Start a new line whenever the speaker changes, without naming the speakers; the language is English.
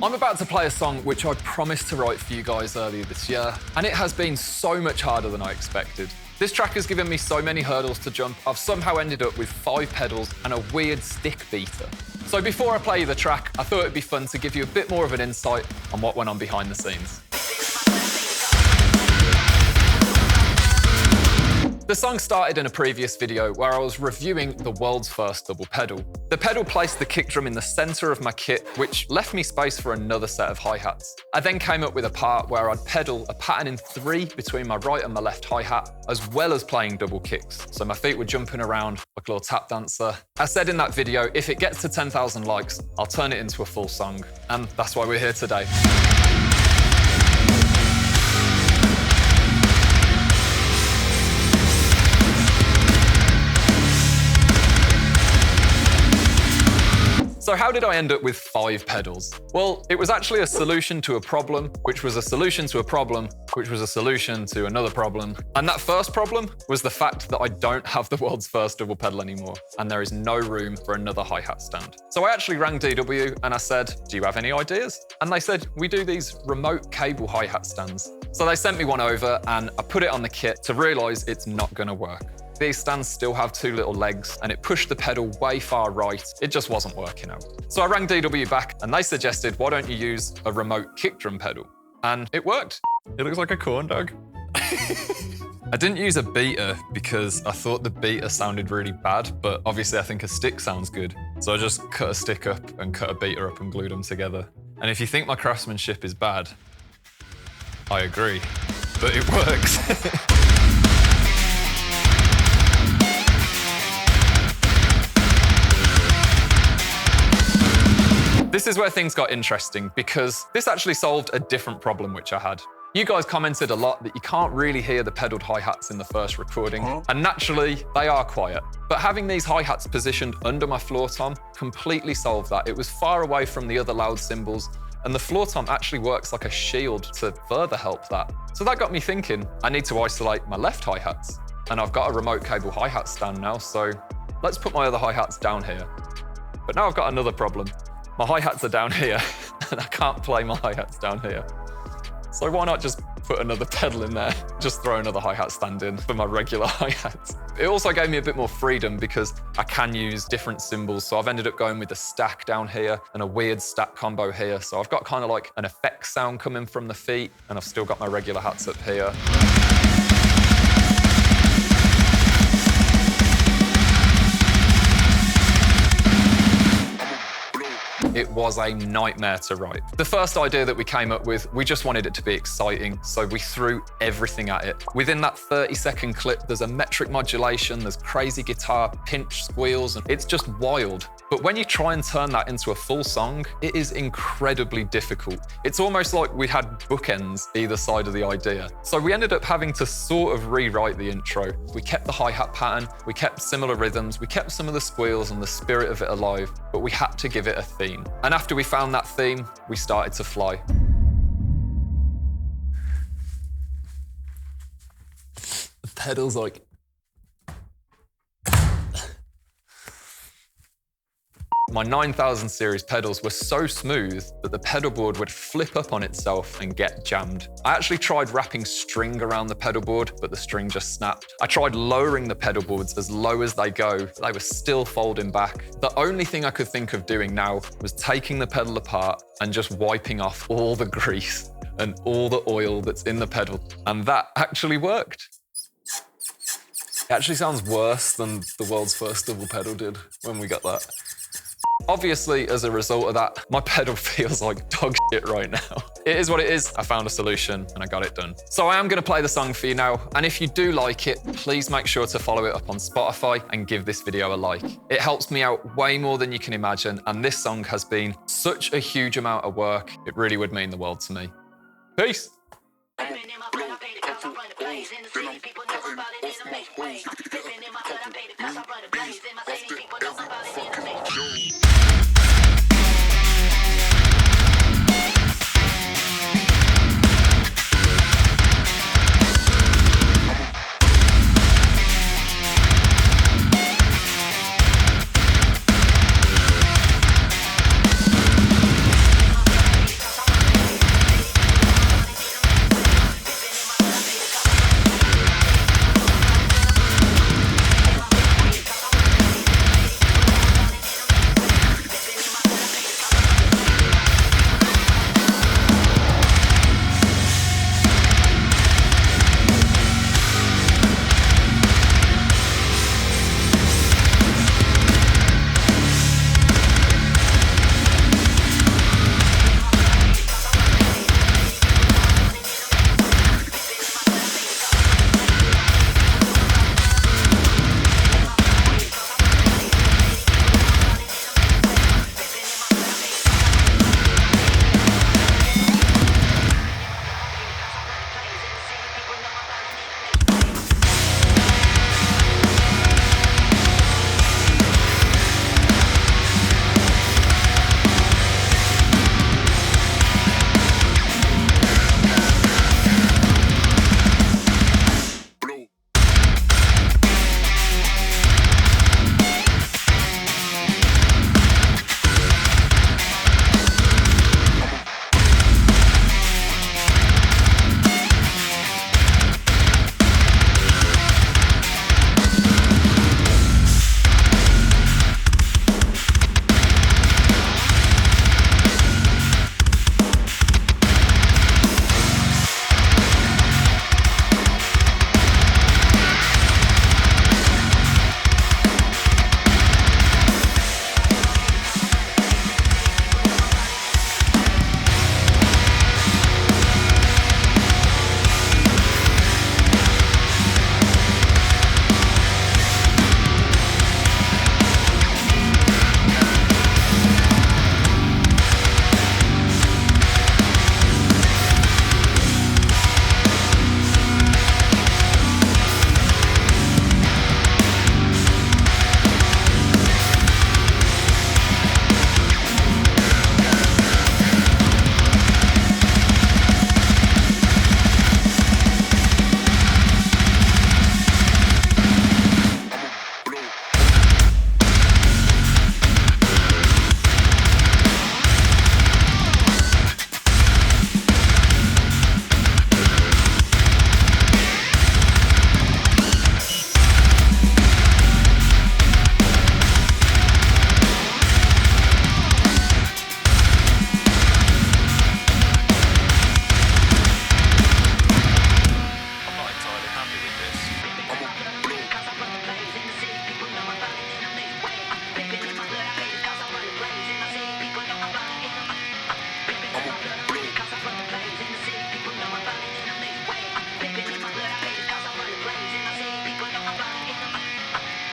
I'm about to play a song which I promised to write for you guys earlier this year, and it has been so much harder than I expected. This track has given me so many hurdles to jump, I've somehow ended up with 5 pedals and a weird stick beater. So before I play you the track, I thought it'd be fun to give you a bit more of an insight on what went on behind the scenes. The song started in a previous video where I was reviewing the world's first double pedal. The pedal placed the kick drum in the center of my kit, which left me space for another set of hi-hats. I then came up with a part where I'd pedal a pattern in 3 between my right and my left hi-hat, as well as playing double kicks. So my feet were jumping around like a little tap dancer. As said in that video, if it gets to 10,000 likes, I'll turn it into a full song. And that's why we're here today. So how did I end up with 5 pedals? Well, it was actually a solution to a problem, which was a solution to a problem, which was a solution to another problem. And that first problem was the fact that I don't have the world's first double pedal anymore, and there is no room for another hi-hat stand. So I actually rang DW and I said, do you have any ideas? And they said, we do these remote cable hi-hat stands. So they sent me one over and I put it on the kit to realize it's not gonna work. These stands still have 2 little legs and it pushed the pedal way far right. It just wasn't working out. So I rang DW back and they suggested, why don't you use a remote kick drum pedal? And it worked. It looks like a corn dog. I didn't use a beater because I thought the beater sounded really bad, but obviously I think a stick sounds good. So I just cut a stick up and cut a beater up and glued them together. And if you think my craftsmanship is bad, I agree, but it works. This is where things got interesting because this actually solved a different problem which I had. You guys commented a lot that you can't really hear the pedaled hi-hats in the first recording, and naturally, they are quiet. But having these hi-hats positioned under my floor tom completely solved that. It was far away from the other loud cymbals, and the floor tom actually works like a shield to further help that. So that got me thinking, I need to isolate my left hi-hats. And I've got a remote cable hi-hat stand now, so let's put my other hi-hats down here. But now I've got another problem. My hi-hats are down here, and I can't play my hi-hats down here. So why not just put another pedal in there, just throw another hi-hat stand in for my regular hi-hats. It also gave me a bit more freedom because I can use different cymbals. So I've ended up going with a stack down here and a weird stack combo here. So I've got kind of like an effects sound coming from the feet, and I've still got my regular hats up here. It was a nightmare to write. The first idea that we came up with, we just wanted it to be exciting, so we threw everything at it. Within that 30-second clip, there's a metric modulation, there's crazy guitar pinch squeals, and it's just wild. But when you try and turn that into a full song, it is incredibly difficult. It's almost like we had bookends either side of the idea. So we ended up having to sort of rewrite the intro. We kept the hi-hat pattern, we kept similar rhythms, we kept some of the squeals and the spirit of it alive, but we had to give it a theme. And after we found that theme, we started to fly. The pedals like... My 9000 series pedals were so smooth that the pedal board would flip up on itself and get jammed. I actually tried wrapping string around the pedal board, but the string just snapped. I tried lowering the pedal boards as low as they go, but they were still folding back. The only thing I could think of doing now was taking the pedal apart and just wiping off all the grease and all the oil that's in the pedal. And that actually worked. It actually sounds worse than the world's first double pedal did when we got that. Obviously, as a result of that, my pedal feels like dog shit right now. It is what it is. I found a solution and I got it done. So I am going to play the song for you now. And if you do like it, please make sure to follow it up on Spotify and give this video a like. It helps me out way more than you can imagine. And this song has been such a huge amount of work. It really would mean the world to me. Peace.